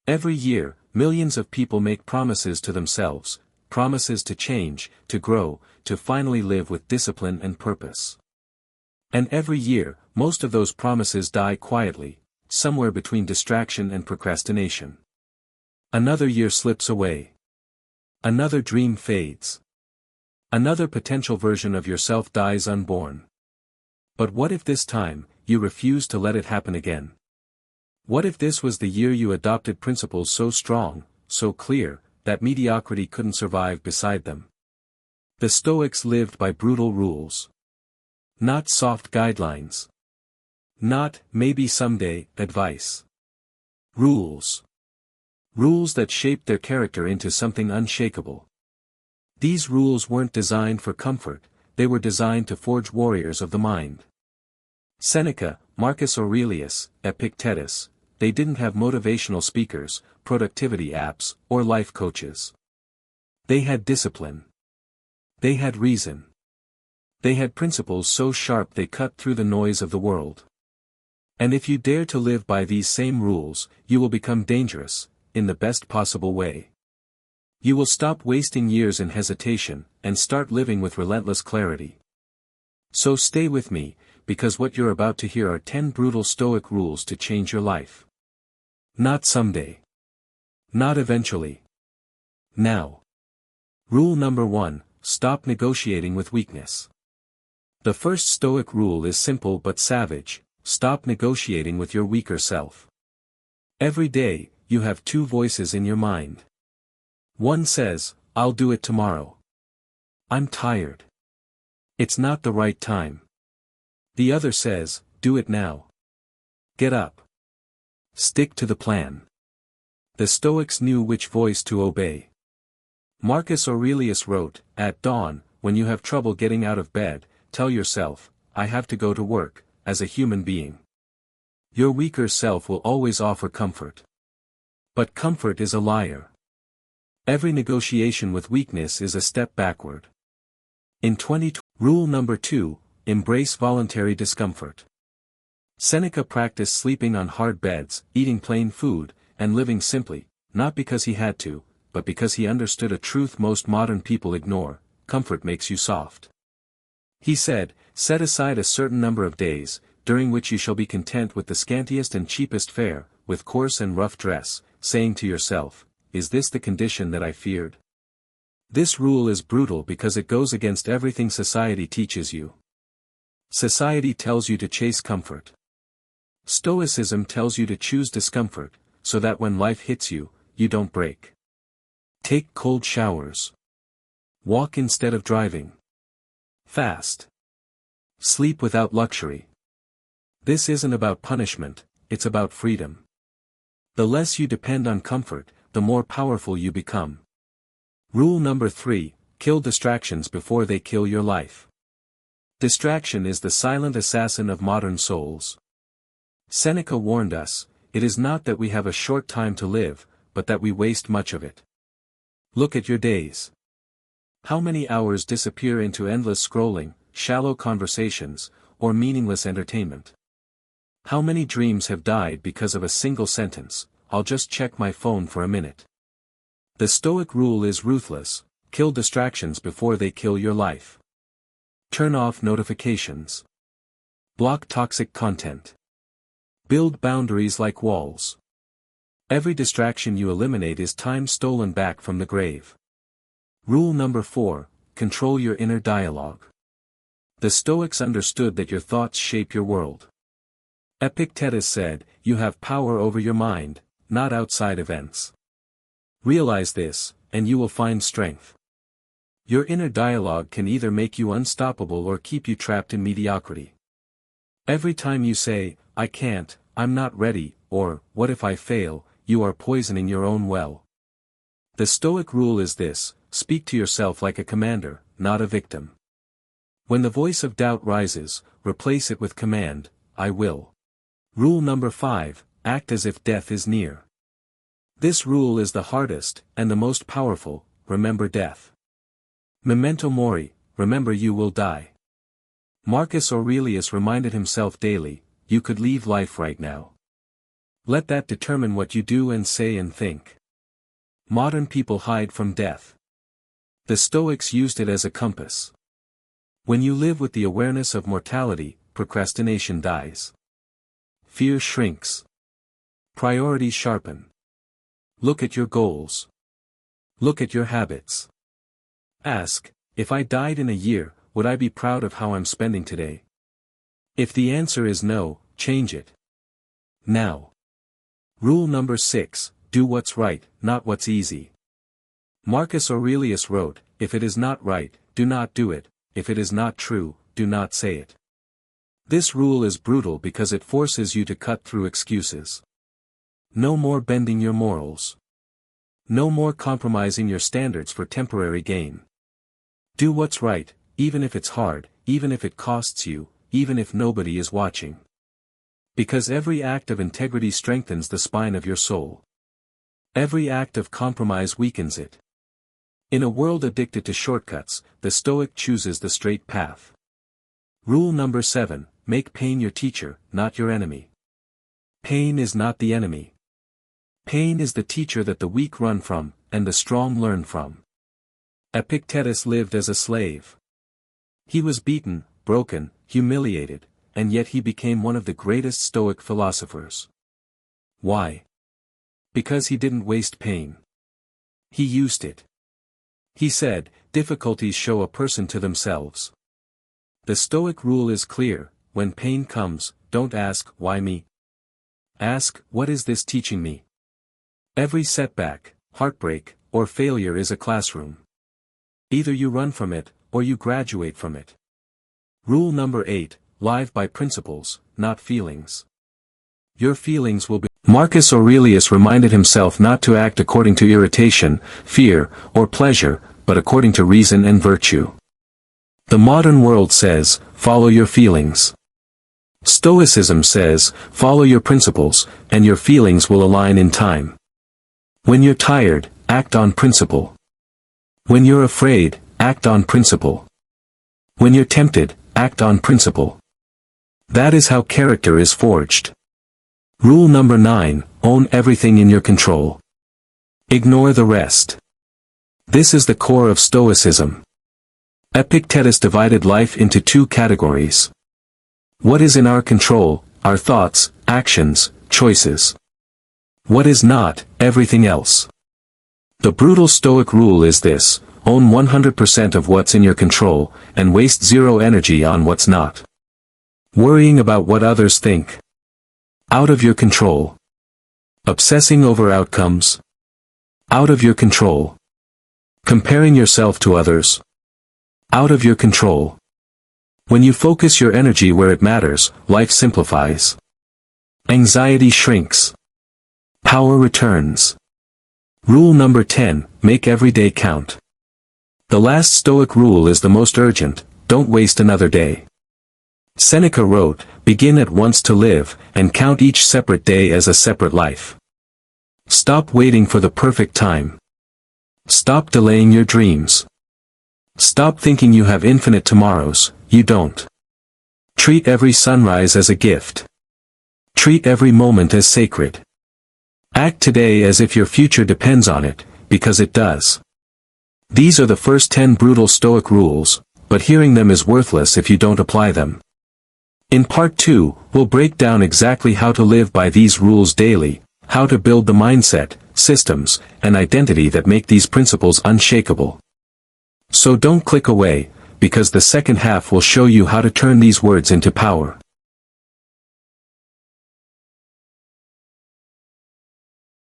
Every year, millions of people make promises to themselves, promises to change, to grow, to finally live with discipline and purpose. And every year, most of those promises die quietly, somewhere between distraction and procrastination. Another year slips away. Another dream fades. Another potential version of yourself dies unborn. But what if this time, you refuse to let it happen again? What if this was the year you adopted principles so strong, so clear, that mediocrity couldn't survive beside them? The Stoics lived by brutal rules. Not soft guidelines. Not, maybe someday, advice. Rules. Rules that shaped their character into something unshakable. These rules weren't designed for comfort, they were designed to forge warriors of the mind. Seneca, Marcus Aurelius, Epictetus, they didn't have motivational speakers, productivity apps, or life coaches. They had discipline. They had reason. They had principles so sharp they cut through the noise of the world. And if you dare to live by these same rules, you will become dangerous, in the best possible way. You will stop wasting years in hesitation, and start living with relentless clarity. So stay with me, because what you're about to hear are 10 brutal Stoic rules to change your life. Not someday. Not eventually. Now. Rule number 1, stop negotiating with weakness. The first Stoic rule is simple but savage: stop negotiating with your weaker self. Every day, you have two voices in your mind. One says, "I'll do it tomorrow. I'm tired. It's not the right time." The other says, "Do it now. Get up. Stick to the plan." The Stoics knew which voice to obey. Marcus Aurelius wrote, "At dawn, when you have trouble getting out of bed, tell yourself, 'I have to go to work,' as a human being." Your weaker self will always offer comfort. But comfort is a liar. Every negotiation with weakness is a step backward. In 2020, rule number 2, embrace voluntary discomfort. Seneca practiced sleeping on hard beds, eating plain food, and living simply, not because he had to, but because he understood a truth most modern people ignore: comfort makes you soft. He said, "Set aside a certain number of days, during which you shall be content with the scantiest and cheapest fare, with coarse and rough dress, saying to yourself, 'Is this the condition that I feared?'" This rule is brutal because it goes against everything society teaches you. Society tells you to chase comfort. Stoicism tells you to choose discomfort, so that when life hits you, you don't break. Take cold showers. Walk instead of driving. Fast. Sleep without luxury. This isn't about punishment, it's about freedom. The less you depend on comfort, the more powerful you become. Rule number 3, kill distractions before they kill your life. Distraction is the silent assassin of modern souls. Seneca warned us, "It is not that we have a short time to live, but that we waste much of it." Look at your days. How many hours disappear into endless scrolling, shallow conversations, or meaningless entertainment? How many dreams have died because of a single sentence, "I'll just check my phone for a minute"? The Stoic rule is ruthless: kill distractions before they kill your life. Turn off notifications. Block toxic content. Build boundaries like walls. Every distraction you eliminate is time stolen back from the grave. Rule number 4, control your inner dialogue. The Stoics understood that your thoughts shape your world. Epictetus said, "You have power over your mind, not outside events." Realize this, and you will find strength. Your inner dialogue can either make you unstoppable or keep you trapped in mediocrity. Every time you say, "I can't, I'm not ready," or, "What if I fail?" you are poisoning your own well. The Stoic rule is this: speak to yourself like a commander, not a victim. When the voice of doubt rises, replace it with command, "I will." Rule number 5, act as if death is near. This rule is the hardest, and the most powerful: remember death. Memento mori, remember you will die. Marcus Aurelius reminded himself daily, "You could leave life right now." Let that determine what you do and say and think. Modern people hide from death. The Stoics used it as a compass. When you live with the awareness of mortality, procrastination dies. Fear shrinks. Priorities sharpen. Look at your goals. Look at your habits. Ask, if I died in a year, would I be proud of how I'm spending today? If the answer is no, change it. Now. Rule number 6, do what's right, not what's easy. Marcus Aurelius wrote, if it is not right, do not do it, if it is not true, do not say it. This rule is brutal because it forces you to cut through excuses. No more bending your morals. No more compromising your standards for temporary gain. Do what's right, even if it's hard, even if it costs you, even if nobody is watching. Because every act of integrity strengthens the spine of your soul. Every act of compromise weakens it. In a world addicted to shortcuts, the Stoic chooses the straight path. Rule number 7, make pain your teacher, not your enemy. Pain is not the enemy. Pain is the teacher that the weak run from, and the strong learn from. Epictetus lived as a slave. He was beaten, broken, humiliated, and yet he became one of the greatest Stoic philosophers. Why? Because he didn't waste pain. He used it. He said, difficulties show a person to themselves. The Stoic rule is clear, when pain comes, don't ask, why me? Ask, what is this teaching me? Every setback, heartbreak, or failure is a classroom. Either you run from it, or you graduate from it. Rule number 8, live by principles, not feelings. Your feelings will be. Marcus Aurelius reminded himself not to act according to irritation, fear, or pleasure, but according to reason and virtue. The modern world says, follow your feelings. Stoicism says, follow your principles, and your feelings will align in time. When you're tired, act on principle. When you're afraid, act on principle. When you're tempted, act on principle. That is how character is forged. Rule number 9, own everything in your control. Ignore the rest. This is the core of Stoicism. Epictetus divided life into 2 categories. What is in our control, our thoughts, actions, choices. What is not, everything else. The brutal Stoic rule is this, own 100% of what's in your control, and waste zero energy on what's not. Worrying about what others think. Out of your control. Obsessing over outcomes. Out of your control. Comparing yourself to others. Out of your control. When you focus your energy where it matters, life simplifies. Anxiety shrinks. Power returns. Rule number 10, make every day count. The last Stoic rule is the most urgent, don't waste another day. Seneca wrote, begin at once to live, and count each separate day as a separate life. Stop waiting for the perfect time. Stop delaying your dreams. Stop thinking you have infinite tomorrows, you don't. Treat every sunrise as a gift. Treat every moment as sacred. Act today as if your future depends on it, because it does. These are the first 10 brutal Stoic rules, but hearing them is worthless if you don't apply them. In part 2, we'll break down exactly how to live by these rules daily, how to build the mindset, systems, and identity that make these principles unshakable. So don't click away, because the second half will show you how to turn these words into power.